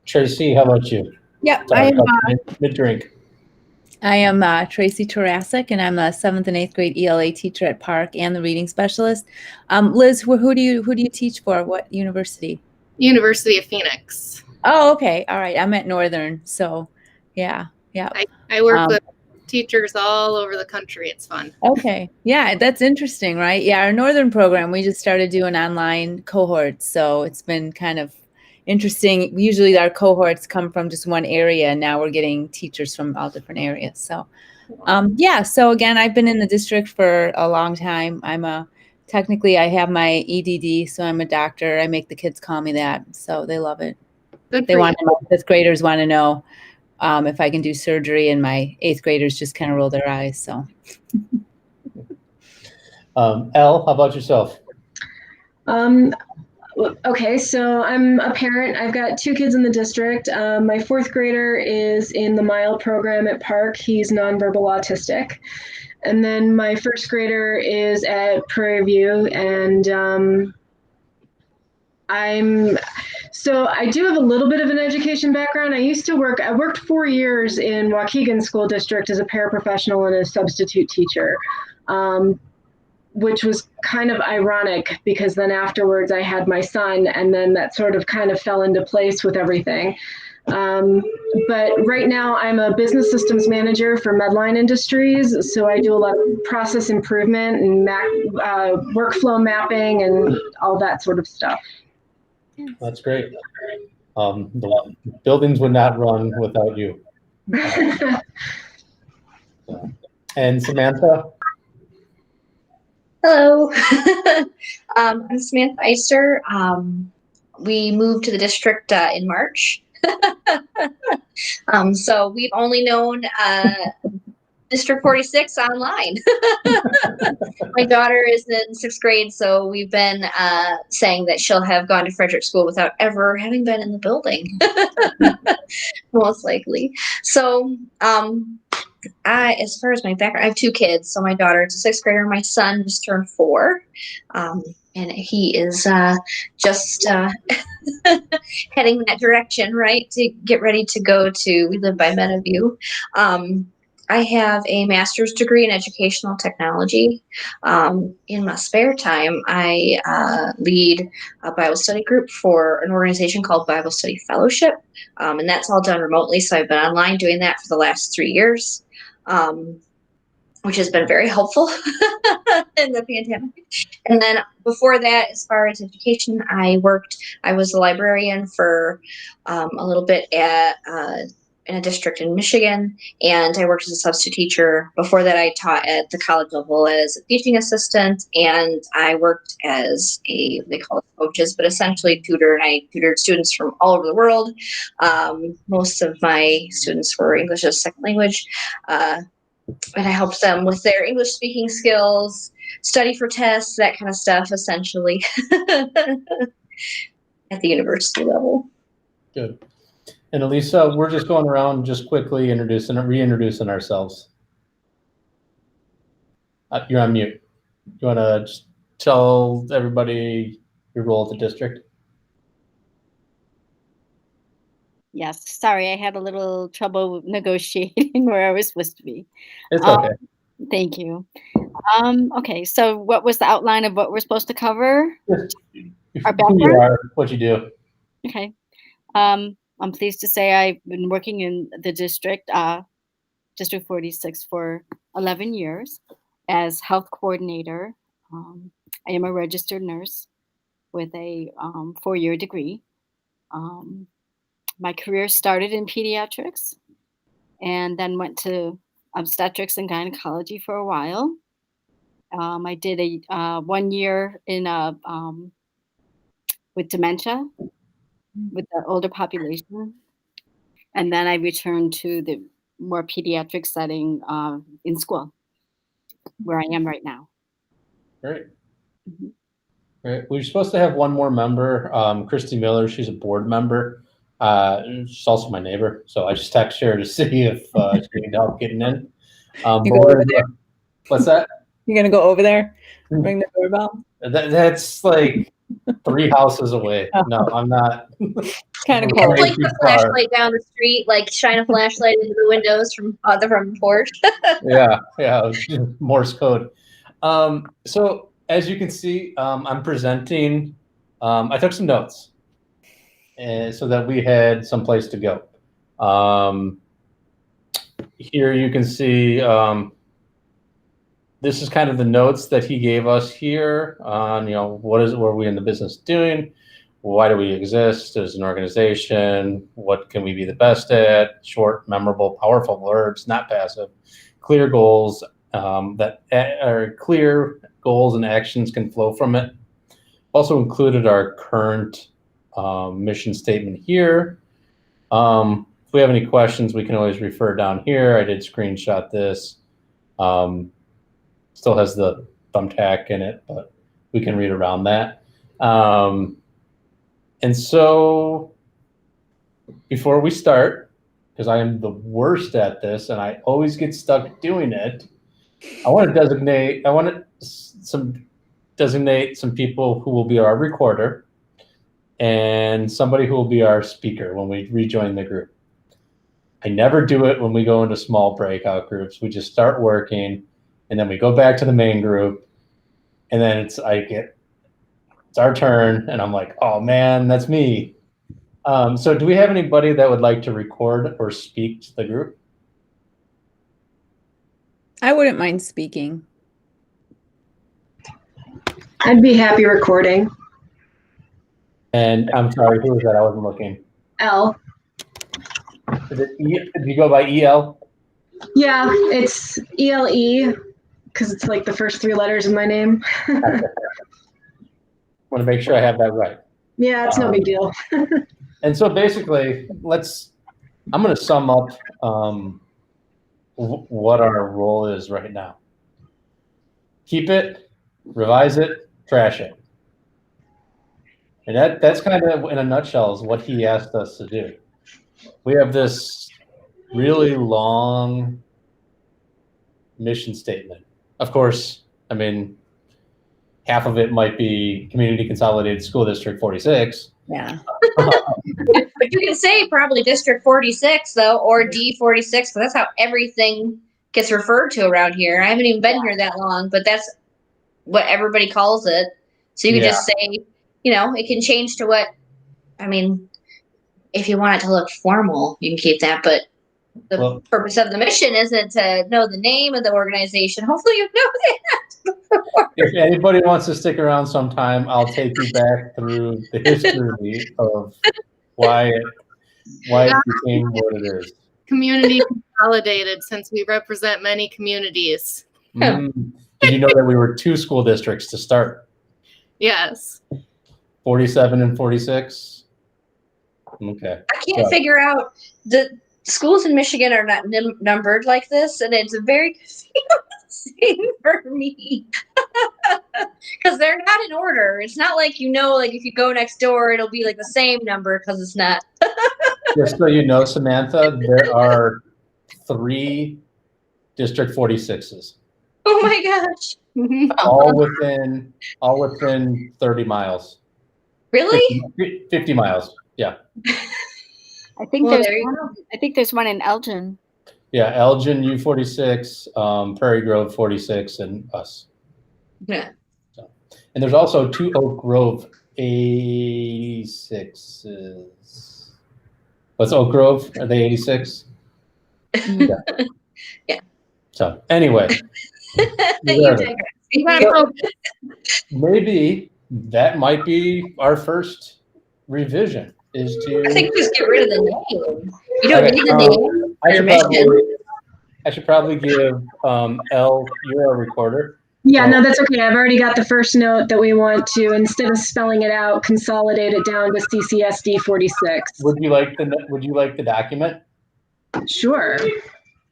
Tracy, how about you? Yep, Sorry, mid-drink. I am Tracy Tarasic, and I'm the 7th and 8th grade ELA teacher at Park and the reading specialist. Liz, who do you teach for? What university? University of Phoenix. Oh, okay. All right. I'm at Northern, so yeah. I work with teachers all over the country. It's fun. Okay. Yeah, that's interesting, right? Yeah, our Northern program, we just started doing online cohorts, so it's been kind of interesting. Usually our cohorts come from just one area, and now we're getting teachers from all different areas. So so again, I've been in the district for a long time. Technically I have my EDD, so I'm a doctor. I make the kids call me that, so they love it. They want to know, 5th graders want to know if I can do surgery, and my 8th graders just kind of roll their eyes. So Elle, how about yourself? Okay, so I'm a parent. I've got 2 kids in the district. My 4th grader is in the MILE program at Park. He's nonverbal autistic. And then my 1st grader is at Prairie View, and I do have a little bit of an education background. I worked 4 years in Waukegan School District as a paraprofessional and a substitute teacher. Which was kind of ironic because then afterwards I had my son, and then that sort of kind of fell into place with everything. But right now I'm a business systems manager for Medline Industries. So I do a lot of process improvement and workflow mapping and all that sort of stuff. That's great. The buildings would not run without you. And Samantha? Hello, I'm Samantha Eister. We moved to the district in March. So we've only known District 46 online. My daughter is in 6th grade, so we've been saying that she'll have gone to Frederick School without ever having been in the building, most likely. So as far as my background, I have 2 kids. So my daughter is a 6th grader. My son just turned 4. And he is just heading that direction, right, to get ready to go to, we live by Meadowview. I have a master's degree in educational technology. In my spare time, I lead a Bible study group for an organization called Bible Study Fellowship. And that's all done remotely. So I've been online doing that for the last 3 years. Which has been very helpful in the pandemic. And then before that, as far as education, I was a librarian for a little bit at in a district in Michigan, and I worked as a substitute teacher. Before that, I taught at the college level as a teaching assistant, and I worked as they call it coaches, but essentially tutor, and I tutored students from all over the world. Most of my students were English as a second language. And I helped them with their English speaking skills, study for tests, that kind of stuff, essentially, at the university level. Good. And Elisa, we're just going around just quickly reintroducing ourselves. You're on mute. You want to just tell everybody your role at the district? Yes, sorry, I had a little trouble negotiating where I was supposed to be. It's okay. Thank you. Okay, so what was the outline of what we're supposed to cover? Our background? Who you are, what you do. Okay. I'm pleased to say I've been working in the district, District 46, for 11 years as health coordinator. I am a registered nurse with a 4-year degree. My career started in pediatrics and then went to obstetrics and gynecology for a while. I did a 1 year in with dementia with the older population. And then I returned to the more pediatric setting in school, where I am right now. Great. Mm-hmm. Great. We're supposed to have one more member, Christy Miller. She's a board member. She's also my neighbor, so I just text her to see if she needs help getting in. What's that? You're gonna go over there, ring the doorbell? That's like 3 houses away. No, I'm not. Kind of Way cool. Blink too the far. flashlight down the street, like shine a flashlight into the windows from the porch. Yeah, Morse code. So as you can see, I'm presenting. I took some notes, and so that we had some place to go. Here you can see. This is kind of the notes that he gave us here on, what are we in the business doing? Why do we exist as an organization? What can we be the best at? Short, memorable, powerful verbs, not passive. Clear goals that are clear goals and actions can flow from it. Also included our current mission statement here. If we have any questions, we can always refer down here. I did screenshot this. Still has the thumbtack in it, but we can read around that. And so before we start, because I am the worst at this and I always get stuck doing it, I want to designate some people who will be our recorder and somebody who will be our speaker when we rejoin the group. I never do it when we go into small breakout groups. We just start working and then we go back to the main group and then it's our turn and I'm like, oh man, that's me. So do we have anybody that would like to record or speak to the group? I wouldn't mind speaking. I'd be happy recording. And I'm sorry, who was that? I wasn't looking. L. Is it did you go by EL? Yeah, it's ELE because it's like the first 3 letters of my name. Want to make sure I have that right. Yeah, it's no big deal. And so basically, I'm going to sum up what our role is right now. Keep it, revise it, trash it. And that's kind of, in a nutshell, is what he asked us to do. We have this really long mission statement. Of course, I mean, half of it might be Community Consolidated School District 46. Yeah. But you can say probably District 46 though, or D46, because that's how everything gets referred to around here. I haven't even been here that long, but that's what everybody calls it. So you can just say, it can change to what, I mean, if you want it to look formal, you can keep that, but the purpose of the mission isn't to know the name of the organization. Hopefully you know that. If anybody wants to stick around sometime, I'll take you back through the history of why it became what it is. Community Consolidated, since we represent many communities. Did you know that we were 2 school districts to start? Yes. 47 and 46? Okay. I can't figure out, the schools in Michigan are not numbered like this, and it's very confusing for me because they're not in order. It's not like like if you go next door, it'll be like the same number, because it's not. Just so you know, Samantha, there are 3 District 46s. Oh my gosh! all within 30 miles. Really? 50 miles. Yeah. I think Well, there's there you one. I think there's one in Elgin. Yeah, Elgin U46, Prairie Grove 46, and us. Yeah. So, and there's also 2 Oak Grove 86s. What's Oak Grove? Are they 86? Yeah. Yeah. So anyway, You digress. maybe that might be our first revision. Is to I think just get rid of the name. You don't need the name. I should probably give L, you're a recorder. Yeah, no, that's okay. I've already got the first note that we want to, instead of spelling it out, consolidate it down to CCSD 46. Would you like the document? Sure.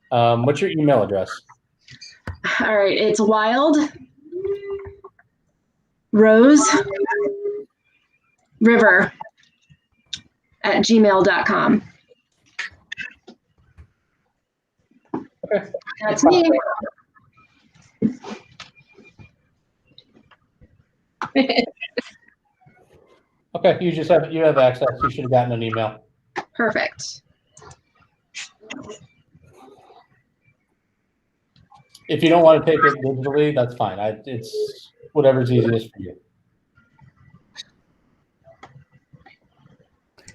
What's your email address? All right, it's wild rose river at gmail.com. Okay. That's me. Okay, you have access. You should have gotten an email. Perfect. If you don't want to take it digitally, that's fine. It's whatever's easiest for you.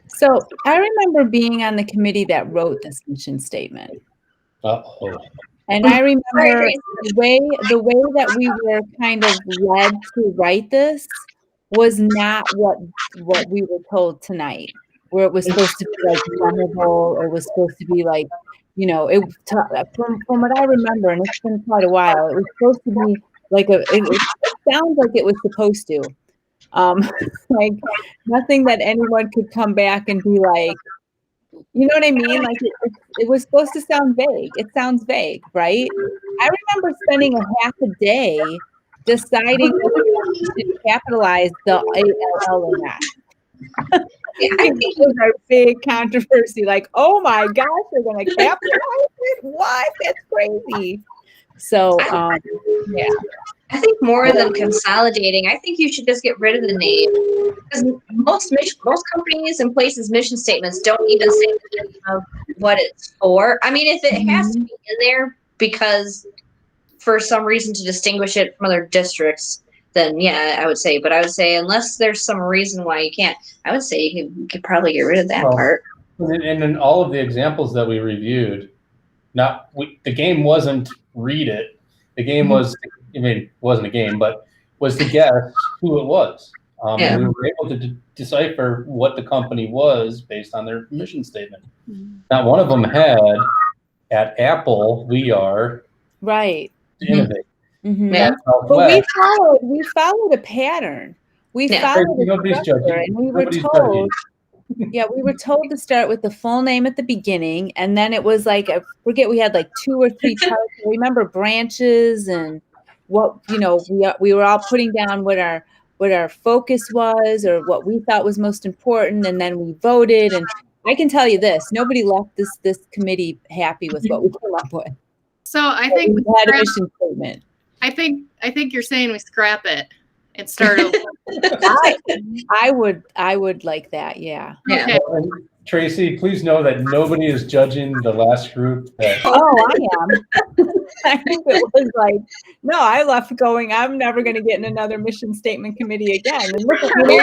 So I remember being on the committee that wrote this mission statement. Uh-oh. And I remember the way that we were kind of led to write this was not what we were told tonight, where it was supposed to be like memorable. It was supposed to be like, you know, from what I remember, and it's been quite a while, it was supposed to be like it sounds like it was supposed to. Like nothing that anyone could come back and be like, you know what I mean? Like it was supposed to sound vague. It sounds vague, right? I remember spending a half a day deciding whether we should capitalize the ALL or not. I think it was a big controversy. Like, oh my gosh, they're going to capitalize it? What? That's crazy. So, yeah. I think more than consolidating, I think you should just get rid of the name, because most companies and places mission statements don't even say the name of what it's for. I mean, if it has to be in there because for some reason to distinguish it from other districts, then yeah, I would say. But I would say unless there's some reason why you can't, I would say you could probably get rid of that part. And in all of the examples that we reviewed, the game wasn't read it. The game was, I mean, it wasn't a game, but was to guess who it was. And we were able to decipher what the company was based on their mission statement. Not one of them had, at Apple, we are Right. to innovate. Yeah. But we followed a pattern. We followed a structure, and we were told. Yeah, we were told to start with the full name at the beginning, and then it was like, I forget, we had like 2 or 3 parts. I remember branches and what, you know, we were all putting down what our focus was or what we thought was most important, and then we voted. And I can tell you this: nobody left this committee happy with what we came up with. So I think we had a mission statement. I think you're saying we scrap it and start over. I would like that. Yeah. Okay. Tracy, please know that nobody is judging the last group. Oh, I am. I think it was like, no, I left going, I'm never going to get in another mission statement committee again. And look at me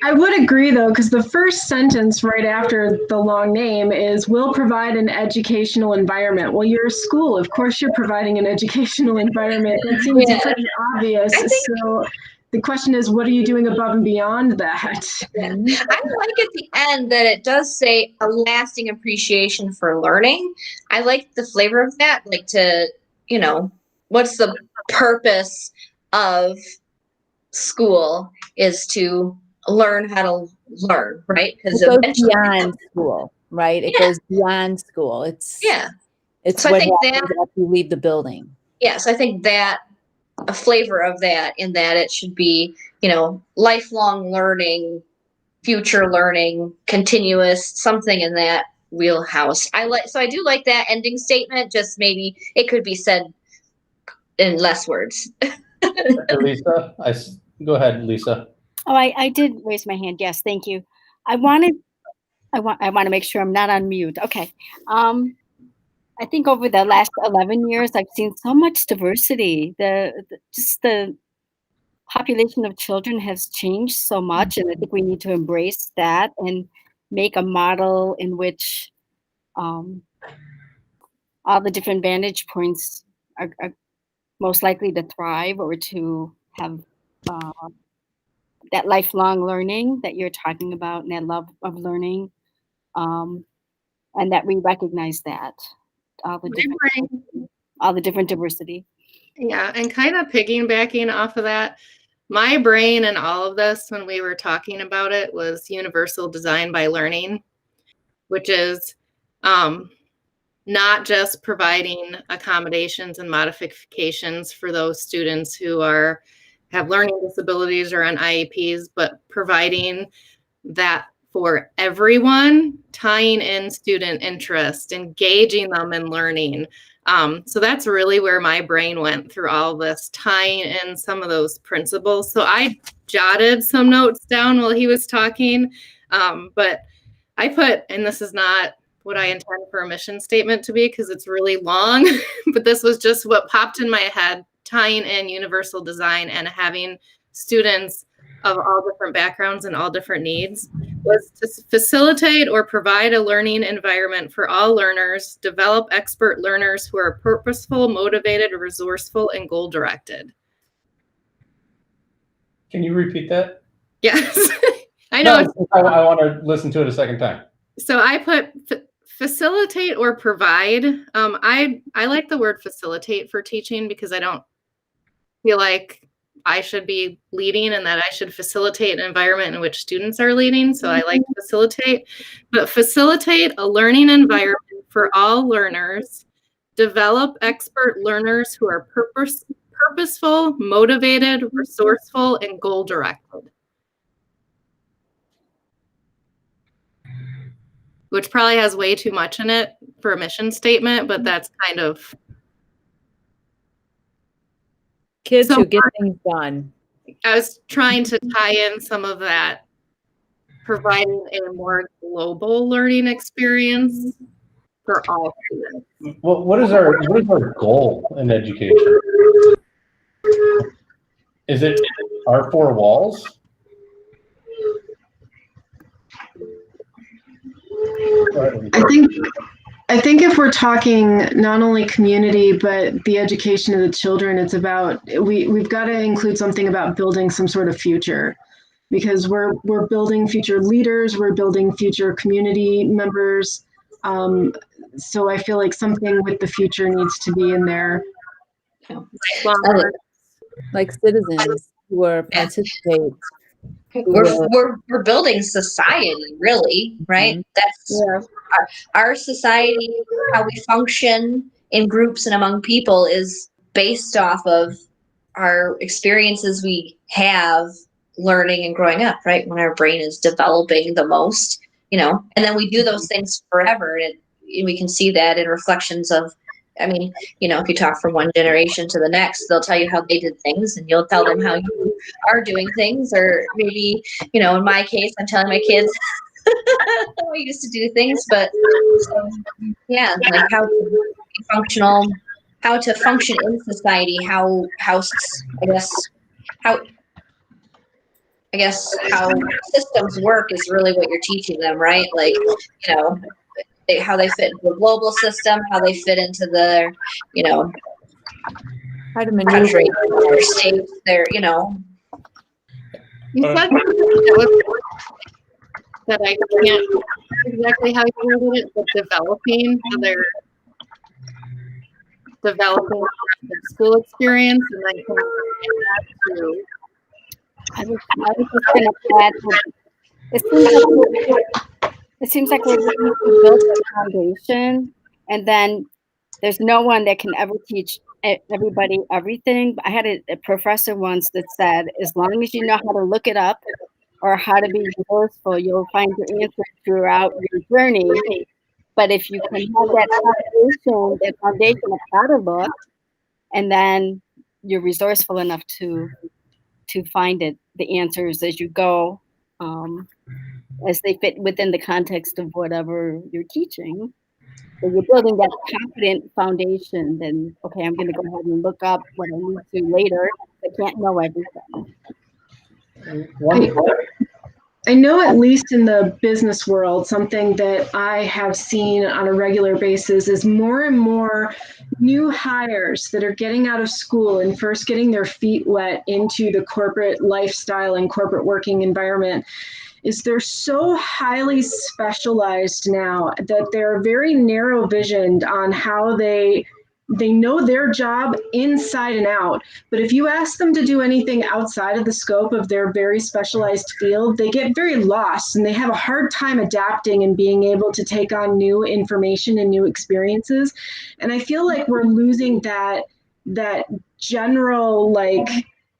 I would agree though, because the first sentence right after the long name is will provide an educational environment. Well, you're a school, of course you're providing an educational environment. That seems pretty obvious. So the question is, what are you doing above and beyond that? I like at the end that it does say a lasting appreciation for learning. I like the flavor of that, like to, you know, what's the purpose of school is to learn how to learn, right? Because it goes beyond school, right? It goes beyond school. It's so what happens after you leave the building. So I think that a flavor of that, in that it should be, you know, lifelong learning, future learning, continuous, something in that wheelhouse. I do like that ending statement. Just maybe it could be said in less words. Lisa, go ahead, Lisa. Oh, I did raise my hand. Yes, thank you. I want to make sure I'm not on mute. Okay. I think over the last 11 years, I've seen so much diversity. The population of children has changed so much, and I think we need to embrace that and make a model in which all the different vantage points are most likely to thrive or to have that lifelong learning that you're talking about, and that love of learning, and that we recognize that all the different diversity. Yeah, and kind of piggybacking off of that, my brain and all of this when we were talking about it was universal design by learning, which is not just providing accommodations and modifications for those students who have learning disabilities or on IEPs, but providing that for everyone, tying in student interest, engaging them in learning. So that's really where my brain went through all this, tying in some of those principles. So I jotted some notes down while he was talking, but I put, and this is not what I intend for a mission statement to be because it's really long, but this was just what popped in my head, tying in universal design and having students of all different backgrounds and all different needs, was to facilitate or provide a learning environment for all learners, develop expert learners who are purposeful, motivated, resourceful, and goal-directed. Can you repeat that? Yes. I know. No, I want to listen to it a second time. So I put facilitate or provide. I like the word facilitate for teaching because I don't feel like I should be leading and that I should facilitate an environment in which students are leading. So I like facilitate, but facilitate a learning environment for all learners, develop expert learners who are purposeful, motivated, resourceful, and goal-directed. Which probably has way too much in it for a mission statement, but that's kind of Kids who get things done. I was trying to tie in some of that, providing a more global learning experience for all students. Well, what is our goal in education? Is it our four walls? I think if we're talking not only community but the education of the children, it's about we've got to include something about building some sort of future, because we're building future leaders, we're building future community members. So I feel like something with the future needs to be in there. Like citizens who are participate. We're building society, really, right? Mm-hmm. That's our society, how we function in groups and among people is based off of our experiences we have learning and growing up, right? When our brain is developing the most, and then we do those things forever. And we can see that in reflections of, if you talk from one generation to the next, they'll tell you how they did things and you'll tell them how you are doing things. Or maybe, in my case, I'm telling my kids how I used to do things, but like how to be functional, how to function in society, how systems work is really what you're teaching them, right? Like, how they fit into the global system, how they fit into the, How to maneuver. country, their state, their, You said something that I can't exactly how you worded it, but developing, so they're developing their school experience, and then comparing that to. I was just going to add, it seems like we're looking to build a foundation, and then there's no one that can ever teach everybody everything. I had a professor once that said, as long as you know how to look it up or how to be resourceful, you'll find your answer throughout your journey. But if you can have that foundation of how to look, and then you're resourceful enough to find the answers as you go, as they fit within the context of whatever you're teaching. So you're building that confident foundation, then, okay, I'm going to go ahead and look up what I need to later. I can't know everything. I know, at least in the business world, something that I have seen on a regular basis is more and more new hires that are getting out of school and first getting their feet wet into the corporate lifestyle and corporate working environment. Is they're so highly specialized now that they're very narrow visioned on how they know their job inside and out. But if you ask them to do anything outside of the scope of their very specialized field, they get very lost and they have a hard time adapting and being able to take on new information and new experiences. And I feel like we're losing that general, like,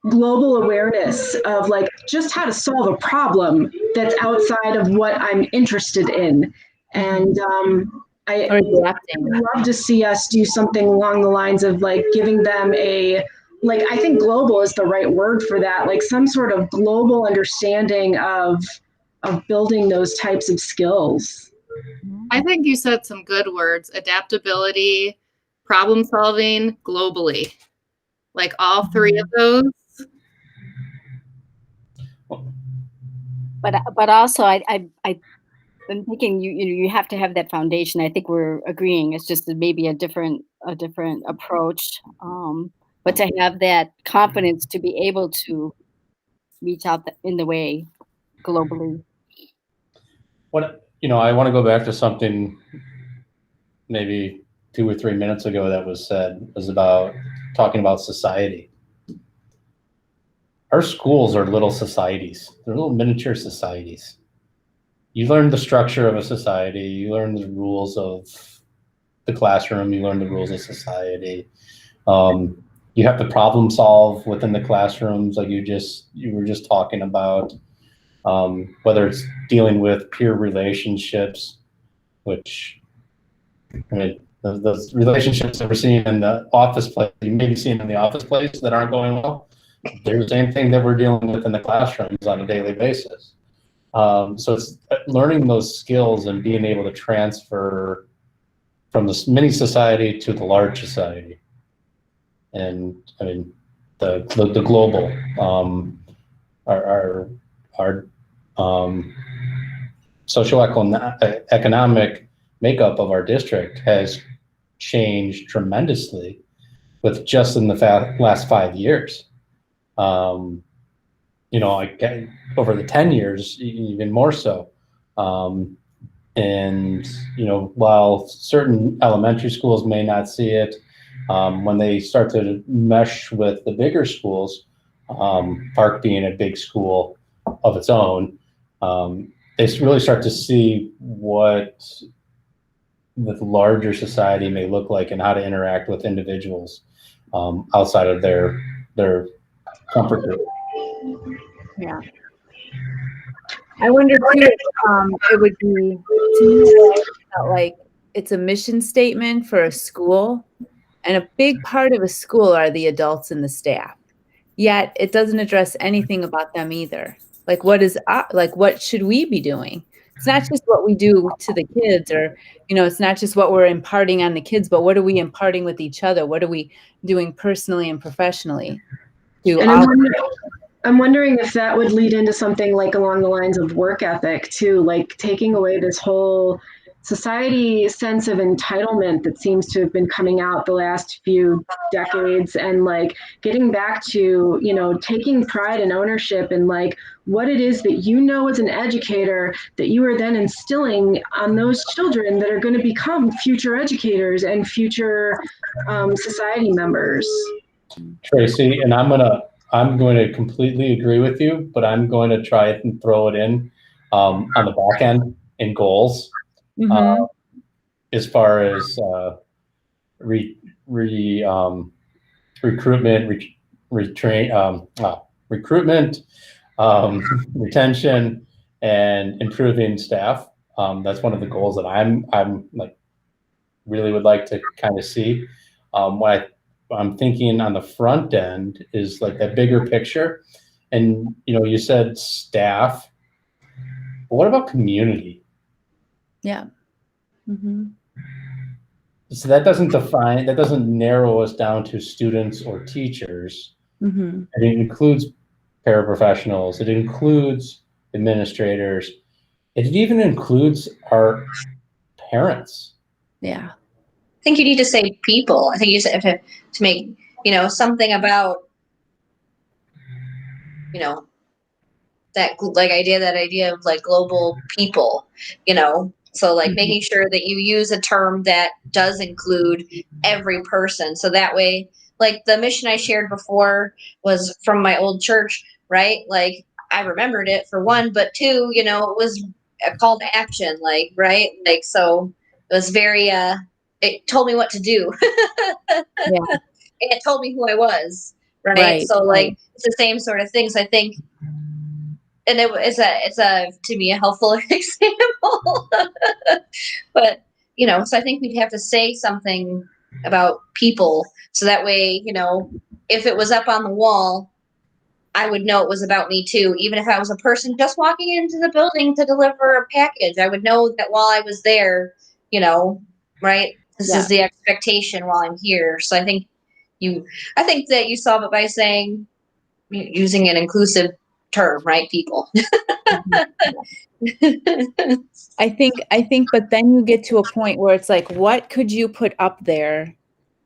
global awareness of like just how to solve a problem that's outside of what I'm interested in. And I Or adapting. would love to see us do something along the lines of like giving them a, like, I think global is the right word for that, like some sort of global understanding of building those types of skills. I think you said some good words: adaptability, problem solving, globally. Like all three of those. But also I'm thinking you have to have that foundation. I think we're agreeing. It's just maybe a different approach. But to have that confidence to be able to reach out in the way globally. What, I want to go back to something maybe 2 or 3 minutes ago that was said, was about talking about society. Our schools are little societies. They're little miniature societies. You learn the structure of a society. You learn the rules of the classroom. You learn the rules of society. You have to problem solve within the classrooms, like you were just talking about. Whether it's dealing with peer relationships, which, I mean, those relationships that we're seeing in the office place, you may be seeing in the office place that aren't going well. They're the same thing that we're dealing with in the classrooms on a daily basis. So it's learning those skills and being able to transfer from this mini society to the large society. And I mean, the global, our socioeconomic makeup of our district has changed tremendously with just in the last 5 years. Like over the 10 years, even more so. And while certain elementary schools may not see it, when they start to mesh with the bigger schools, Park being a big school of its own, they really start to see what the larger society may look like and how to interact with individuals outside of their comfort group. Yeah. I wonder too if it would be, to me, like it's a mission statement for a school, and a big part of a school are the adults and the staff. Yet it doesn't address anything about them either. Like what should we be doing? It's not just what we do to the kids, or it's not just what we're imparting on the kids, but what are we imparting with each other? What are we doing personally and professionally? And I'm wondering if that would lead into something like along the lines of work ethic too, like taking away this whole society sense of entitlement that seems to have been coming out the last few decades, and like getting back to, taking pride and ownership in like what it is that as an educator that you are then instilling on those children that are going to become future educators and future society members. Tracy, and I'm going to completely agree with you, but I'm going to try and throw it in on the back end in goals. Mm-hmm. As far as recruitment, recruitment, retention, and improving staff. That's one of the goals that I'm like really would like to kind of see. What I'm thinking on the front end is like that bigger picture. And, you said staff, but what about community? Yeah. Mm-hmm. So that doesn't narrow us down to students or teachers. Mm-hmm. And it includes paraprofessionals. It includes administrators. It even includes our parents. Yeah. I think you need to say people. I think you have to make, something about, that idea of like global people, so like making sure that you use a term that does include every person. So that way, like the mission I shared before was from my old church, right? Like I remembered it for one, but two, it was a call to action, like, right? Like, so it was very, it told me what to do. Yeah. It told me who I was. right? Right, So like right. it's the same sort of things. I think, and it's a to me a helpful example. But so I think we'd have to say something about people, so that way, if it was up on the wall, I would know it was about me too. Even if I was a person just walking into the building to deliver a package, I would know that while I was there, right? This Yeah. is the expectation while I'm here. So I think that you solve it by saying, using an inclusive term, right? People. I think, but then you get to a point where it's like, what could you put up there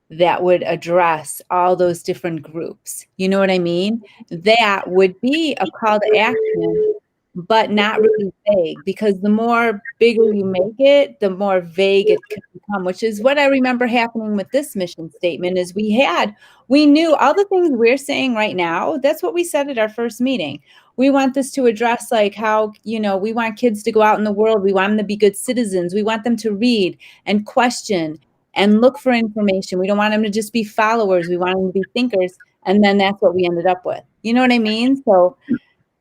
that would address all those different groups? You know what I mean? That would be a call to action, but not really vague, because the more bigger you make it, the more vague it can become, which is what I remember happening with this mission statement. Is we knew all the things we're saying right now. That's what we said at our first meeting. We want this to address like how, we want kids to go out in the world. We want them to be good citizens. We want them to read and question and look for information. We don't want them to just be followers. We want them to be thinkers. And then that's what we ended up with. You know what I mean? So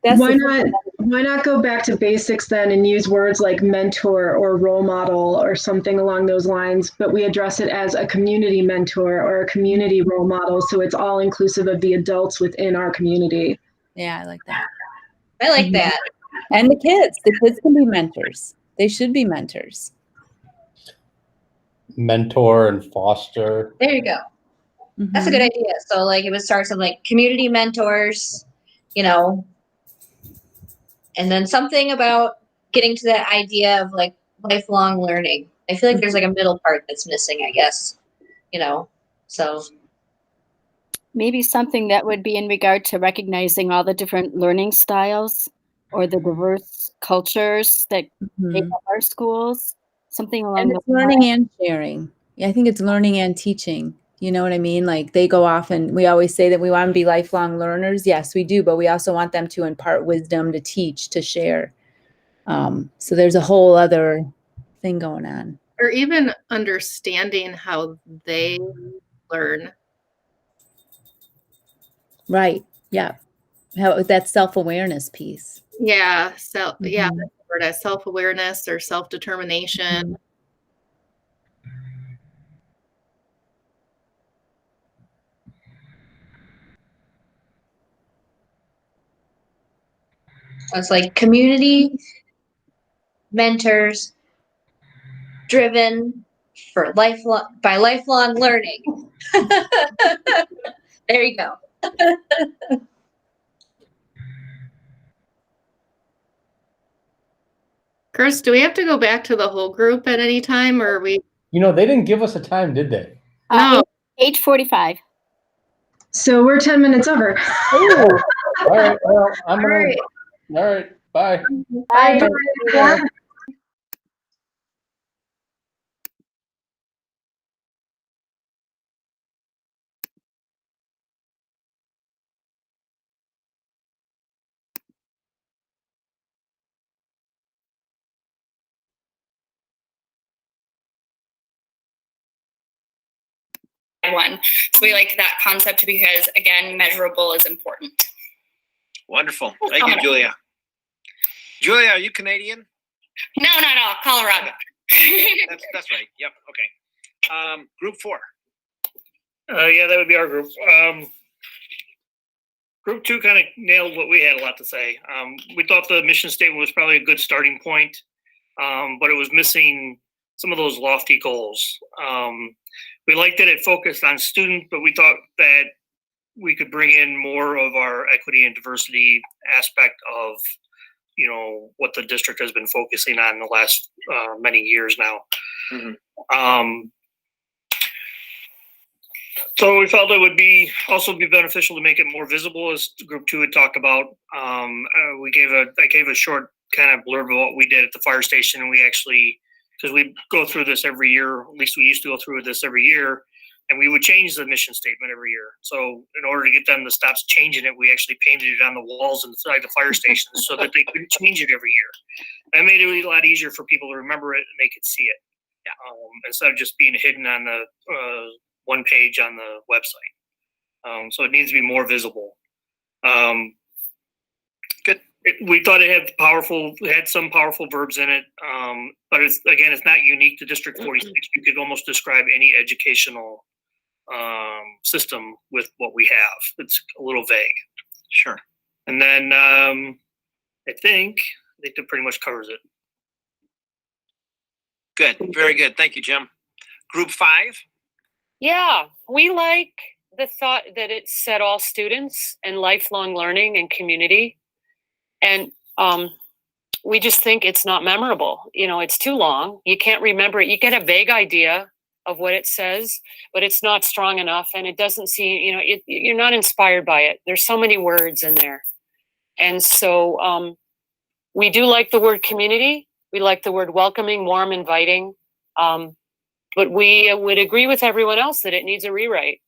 that's Why not go back to basics then and use words like mentor or role model or something along those lines, but we address it as a community mentor or a community role model, so it's all inclusive of the adults within our community. Yeah, I like that. I like that. And the kids can be mentors. They should be mentors. Mentor and foster. There you go. That's a good idea. So like it would start some like community mentors, and then something about getting to that idea of like lifelong learning. I feel like there's like a middle part that's missing, I guess. So Maybe something that would be in regard to recognizing all the different learning styles or the diverse cultures that make up our schools. Something along And those it's learning and sharing. Yeah, I think it's learning and teaching. You know what I mean? Like they go off, and we always say that we want to be lifelong learners. Yes, we do, but we also want them to impart wisdom, to teach, to share. So there's a whole other thing going on. Or even understanding how they learn. Right. Yeah. That self-awareness piece. Yeah. So yeah, Mhm. that's the word, as self-awareness or self-determination. it's like community mentors driven by lifelong learning. There you go. Chris, do we have to go back to the whole group at any time, or are we? They didn't give us a time, did they? No. 8:45. So we're 10 minutes over. All right. Well, I'm All gonna. right. All right. Bye. Bye. Yeah. One. So we like that concept because, again, measurable is important. Wonderful. Thank you, Julia. Julia, are you Canadian? No, Colorado. That's right. Yep. Okay. Group 4. Yeah, that would be our group. Group 2 kind of nailed what we had a lot to say. We thought the mission statement was probably a good starting point, but it was missing some of those lofty goals. We liked that it focused on students, but we thought that we could bring in more of our equity and diversity aspect of, what the district has been focusing on the last many years now. Mm-hmm. So we felt it would also be beneficial to make it more visible, as Group 2 had talked about. I gave a short kind of blurb of what we did at the fire station, and we actually, because we go through this every year, at least we used to go through this every year, and we would change the mission statement every year. So in order to get them to stop changing it, we actually painted it on the walls inside the fire stations so that they couldn't change it every year. That made it a lot easier for people to remember it and they could see it, instead of just being hidden on the one page on the website. So it needs to be more visible. Good. We thought it had some powerful verbs in it, but it's not unique to District 46. You could almost describe any educational system with what we have. It's a little vague. Sure. And then I think that pretty much covers it. Good. Very good. Thank you, Jim. Group 5. Yeah, we like the thought that it said all students and lifelong learning and community. And we just think it's not memorable. You know, it's too long. You can't remember it. You get a vague idea of what it says, but it's not strong enough. And it doesn't seem, you know, you're not inspired by it. There's so many words in there. And so we do like the word community. We like the word welcoming, warm, inviting. But we would agree with everyone else that it needs a rewrite.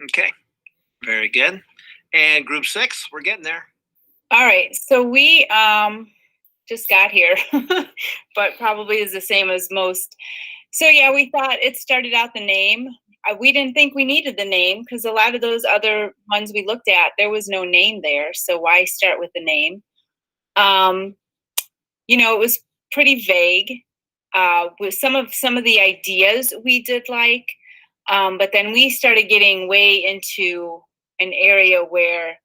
Okay. Very good. And group 6, we're getting there. All right, so we just got here, but probably is the same as most. So yeah, we thought it started out the name. We didn't think we needed the name because a lot of those other ones we looked at, there was no name there. So why start with the name? You know, it was pretty vague. With some of the ideas we did like, but then we started getting way into an area where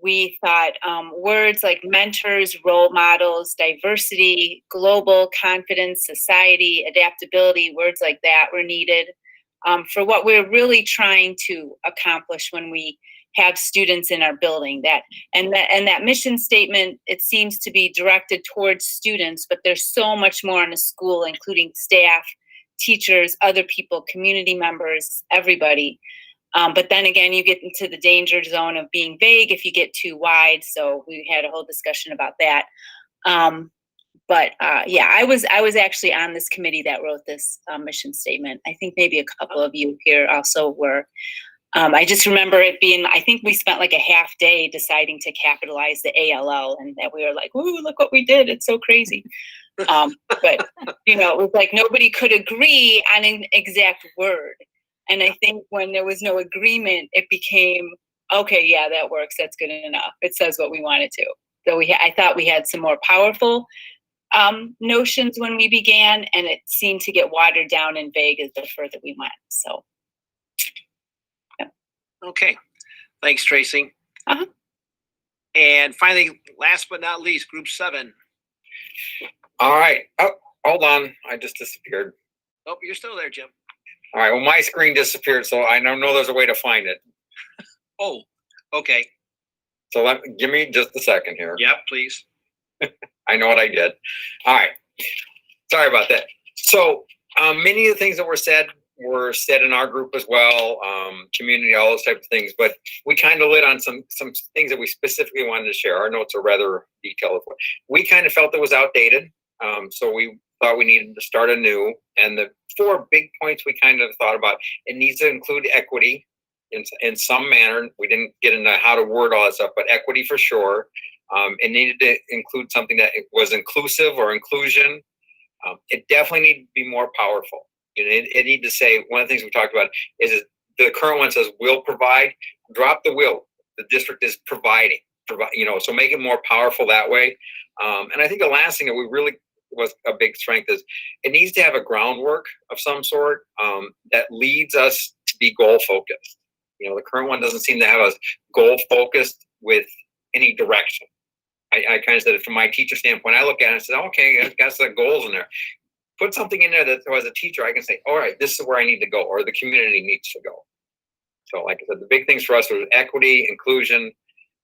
we thought words like mentors, role models, diversity, global, confidence, society, adaptability, words like that were needed for what we're really trying to accomplish when we have students in our building. That mission statement, it seems to be directed towards students, but there's so much more in a school, including staff, teachers, other people, community members, everybody. But then again, you get into the danger zone of being vague if you get too wide. So we had a whole discussion about that. Yeah, I was actually on this committee that wrote this mission statement. I think maybe a couple of you here also were. I just remember it being, I think we spent like a half day deciding to capitalize the ALL, and that we were like, ooh, look what we did. It's so crazy. But, you know, it was like nobody could agree on an exact word. And I think when there was no agreement, it became, okay, yeah, that works. That's good enough. It says what we wanted to. So I thought we had some more powerful notions when we began, and it seemed to get watered down and vague as the further we went. So. Okay. Thanks, Tracy. Uh-huh. And finally, last but not least, group 7. All right. Oh, hold on. I just disappeared. Oh, you're still there, Jim. All right. Well, my screen disappeared, so I don't know there's a way to find it. Oh, okay. So give me just a second here. Yep, please. I know what I did. All right. Sorry about that. So many of the things that were said in our group as well, community, all those types of things. But we kind of lit on some things that we specifically wanted to share. Our notes are rather detailed. We kind of felt it was outdated. So we thought we needed to start anew. And the 4 big points we kind of thought about, it needs to include equity in some manner. We didn't get into how to word all that stuff, but equity for sure. It needed to include something that was inclusive or inclusion. It definitely needed to be more powerful. It need to say, one of the things we talked about is the current one says will provide, drop the will. The district is providing, so make it more powerful that way. And I think the last thing that we really was a big strength is it needs to have a groundwork of some sort that leads us to be goal focused. The current one doesn't seem to have us goal focused with any direction. I kind of said it from my teacher standpoint. I look at it and say, okay, I've got some goals in there. Put something in there that as a teacher, I can say, all right, this is where I need to go, or the community needs to go. So like I said, the big things for us was equity, inclusion,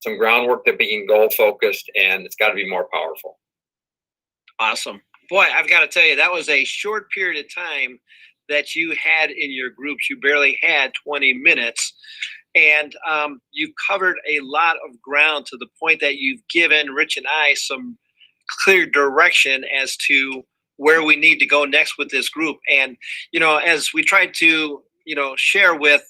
some groundwork to being goal focused, and it's got to be more powerful. Awesome. Boy, I've got to tell you, that was a short period of time that you had in your groups. You barely had 20 minutes. And you covered a lot of ground to the point that you've given Rich and I some clear direction as to where we need to go next with this group. And, as we tried to, share with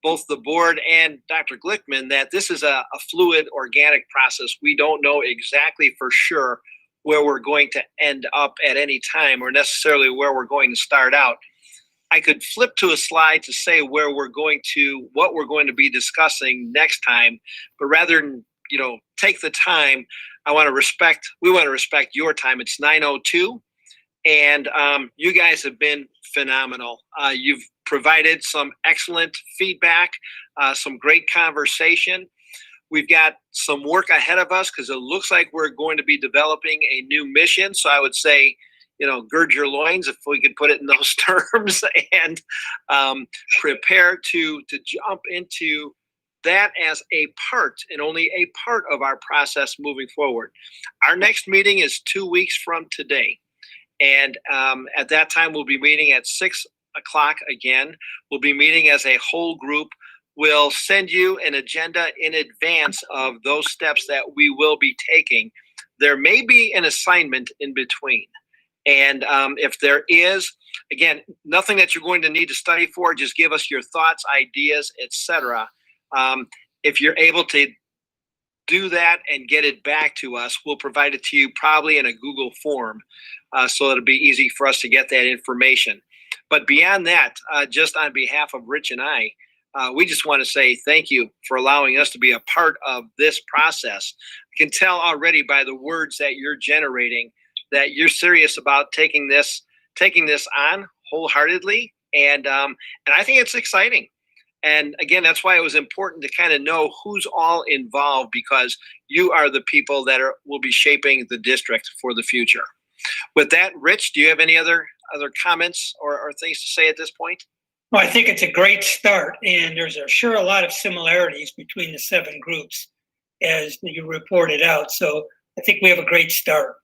both the board and Dr. Glickman, that this is a fluid, organic process. We don't know exactly for sure where we're going to end up at any time, or necessarily where we're going to start out. I could flip to a slide to say what we're going to be discussing next time, but rather than, take the time, we want to respect your time. It's 9:02, and you guys have been phenomenal. You've provided some excellent feedback, some great conversation. We've got some work ahead of us because it looks like we're going to be developing a new mission. So I would say, gird your loins, if we could put it in those terms, and prepare to jump into that as a part and only a part of our process moving forward. Our next meeting is 2 weeks from today. And at that time, we'll be meeting at 6 o'clock again. We'll be meeting as a whole group. We'll send you an agenda in advance of those steps that we will be taking. There may be an assignment in between. And if there is, again, nothing that you're going to need to study for, just give us your thoughts, ideas, etc. If you're able to do that and get it back to us, we'll provide it to you probably in a Google form, so it'll be easy for us to get that information. But beyond that, just on behalf of Rich and I, we just want to say thank you for allowing us to be a part of this process. I can tell already by the words that you're generating that you're serious about taking this on wholeheartedly, and I think it's exciting. And again, that's why it was important to kind of know who's all involved, because you are the people that will be shaping the district for the future. With that, Rich, do you have any other comments or things to say at this point? Well, I think it's a great start, and there's sure a lot of similarities between the 7 groups as you reported out. So I think we have a great start.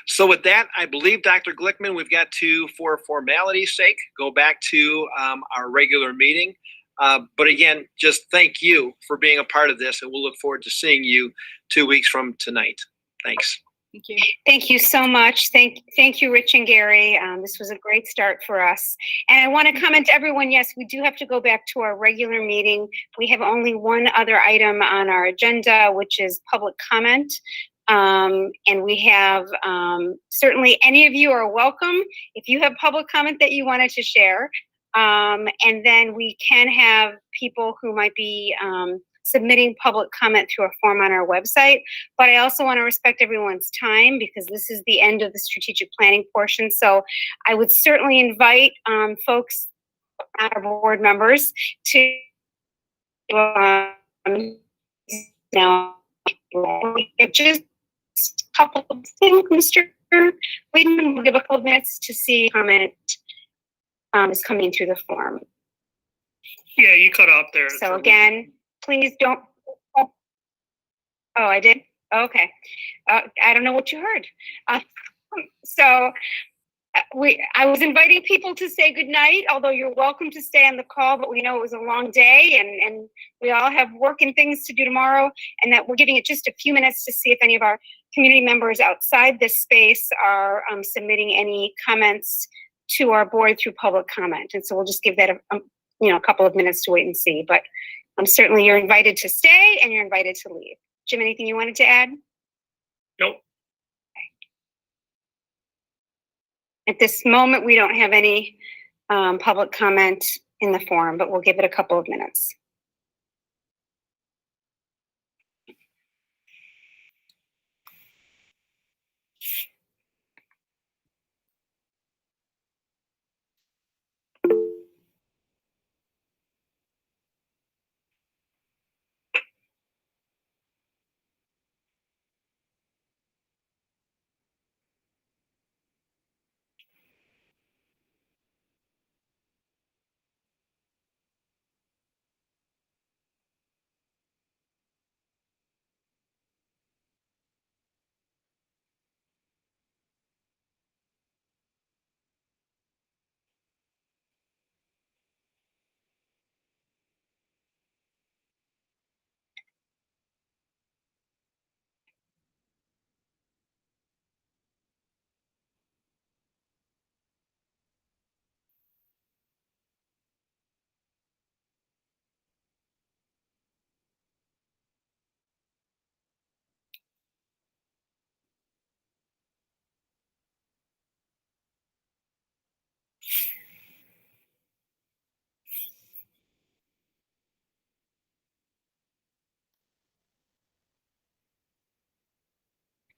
So with that, I believe, Dr. Glickman, we've got to, for formality's sake, go back to our regular meeting. But again, just thank you for being a part of this, and we'll look forward to seeing you 2 weeks from tonight. Thanks. Thank you. Thank you so much. Thank you, Rich and Gary. This was a great start for us. And I want to comment to everyone, yes, we do have to go back to our regular meeting. We have only one other item on our agenda, which is public comment. And we have, certainly any of you are welcome if you have public comment that you wanted to share. And then we can have people who might be submitting public comment through a form on our website. But I also want to respect everyone's time, because this is the end of the strategic planning portion. So I would certainly invite folks, our board members, to now just a couple of things, Mr. Weidman. We'll give a couple of minutes to see comment is coming through the form. Yeah, you cut out there. So again, please don't. Oh, I did? Okay. I don't know what you heard. I was inviting people to say goodnight, although you're welcome to stay on the call, but we know it was a long day and we all have work and things to do tomorrow, and that we're giving it just a few minutes to see if any of our community members outside this space are submitting any comments to our board through public comment. And so we'll just give that a couple of minutes to wait and see. But certainly you're invited to stay and you're invited to leave. Jim, anything you wanted to add? Nope. At this moment, we don't have any public comment in the forum, but we'll give it a couple of minutes.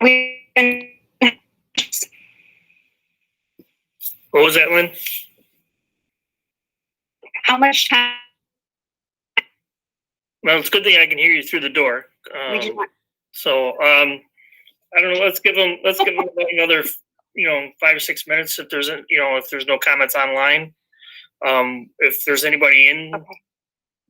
We What was that, Lynn? how much time Well, it's a good thing I can hear you through the door. would you want? So I don't know. Let's give them about another 5 or 6 minutes if there's if there's no comments online. If there's anybody in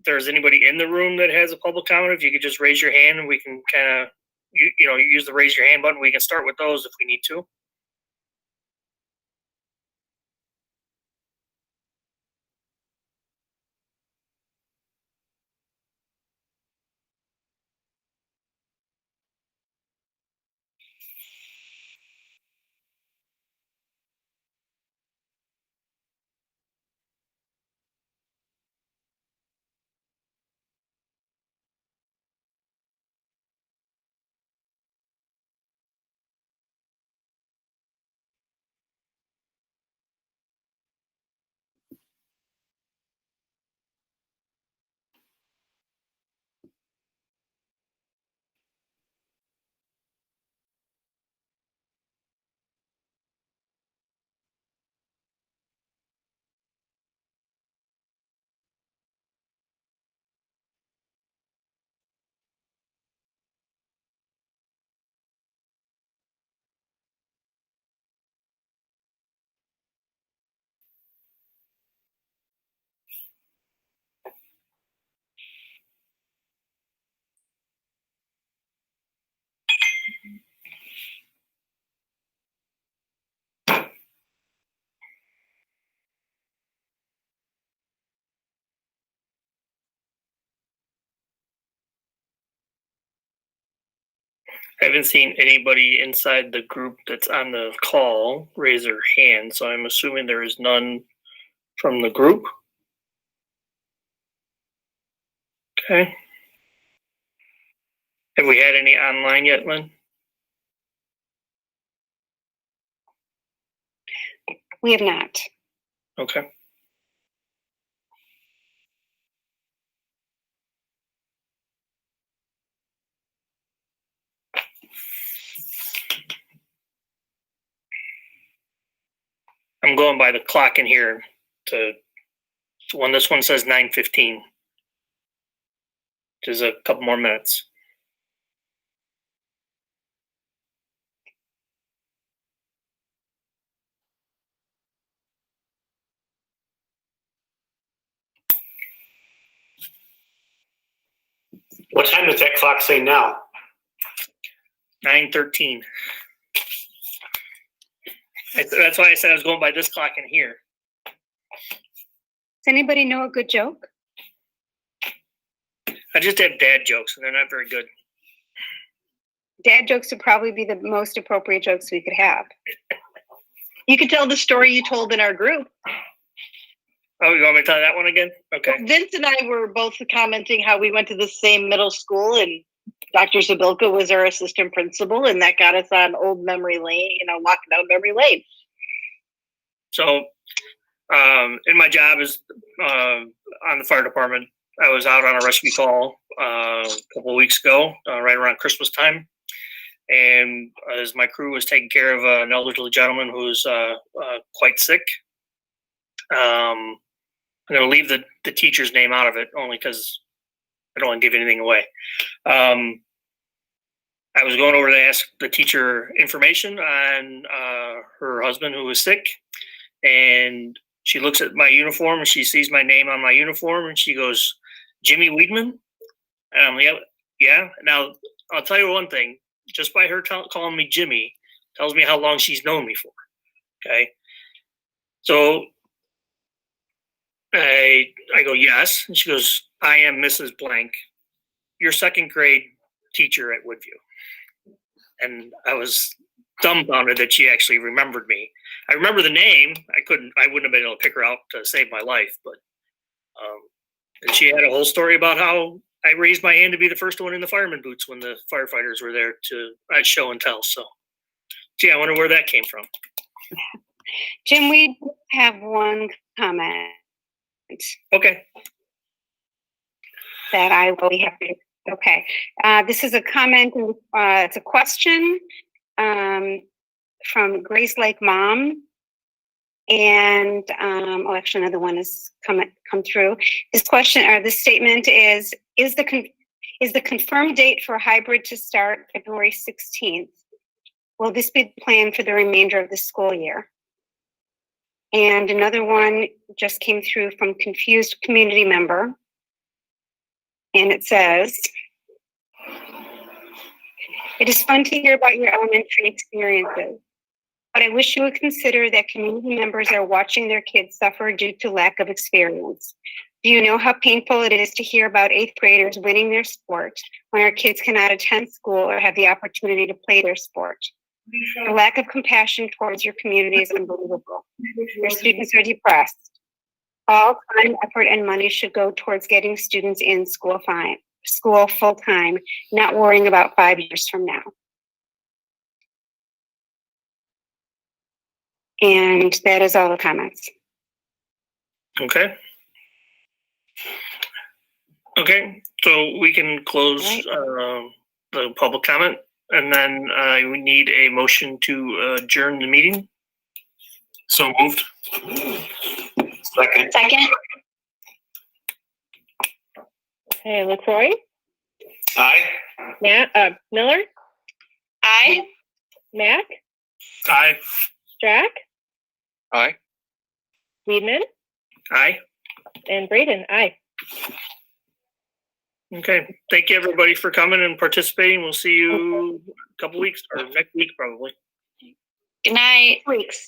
the room that has a public comment, if you could just raise your hand and we can kind of use the raise your hand button. We can start with those if we need to. I haven't seen anybody inside the group that's on the call raise their hand, so I'm assuming there is none from the group. Okay. Have we had any online yet, Lynn? We have not. Okay. I'm going by the clock in here to when this one says 9:15. Just a couple more minutes. What time does that clock say now? 9:13. That's why I said I was going by this clock in here. Does anybody know a good joke? I just have dad jokes, and they're not very good. Dad jokes would probably be the most appropriate jokes we could have. You could tell the story you told in our group. Oh, you want me to tell that one again? Okay. Vince and I were both commenting how we went to the same middle school, and Dr. Zabilka was our assistant principal, and that got us on old memory lane, walking down memory lane. So, in my job is on the fire department, I was out on a rescue call a couple of weeks ago, right around Christmas time. And as my crew was taking care of an elderly gentleman who's quite sick, I'm going to leave the teacher's name out of it only because I don't want to give anything away. I was going over to ask the teacher information on her husband who was sick, and she looks at my uniform and she sees my name on my uniform and she goes, "Jimmy Weedman?" And I'm like, yeah. Now, I'll tell you one thing. Just by her calling me Jimmy tells me how long she's known me for. Okay. So I go, yes. And she goes, "I am Mrs. Blank, your second grade teacher at Woodview." And I was dumbfounded that she actually remembered me. I remember the name. I wouldn't have been able to pick her out to save my life, but and she had a whole story about how I raised my hand to be the first one in the fireman boots when the firefighters were there to show and tell. So, gee, I wonder where that came from. Jim, we have one comment. Okay. That I will be happy. Okay. This is a comment. It's a question. from Grace Lake Mom. And actually another one has come through. This question or this statement is the confirmed date for hybrid to start February 16th? Will this be the plan for the remainder of the school year? And another one just came through from confused community member. And it says, it is fun to hear about your elementary experiences, but I wish you would consider that community members are watching their kids suffer due to lack of experience. Do you know how painful it is to hear about 8th graders winning their sport when our kids cannot attend school or have the opportunity to play their sport? The lack of compassion towards your community is unbelievable. Your students are depressed. All time, effort, and money should go towards getting students in school full time, not worrying about 5 years from now. And that is all the comments. Okay. Okay, so we can close the public comment, and then we need a motion to adjourn the meeting. So moved. Second. Second. Okay, LaCroy, Aye. Miller, Aye. Mac, Aye. Strack, Aye. Weedman, Aye. and Braden. Aye. Okay, thank you everybody for coming and participating. We'll see you a couple weeks or next week probably. Good night. Weeks.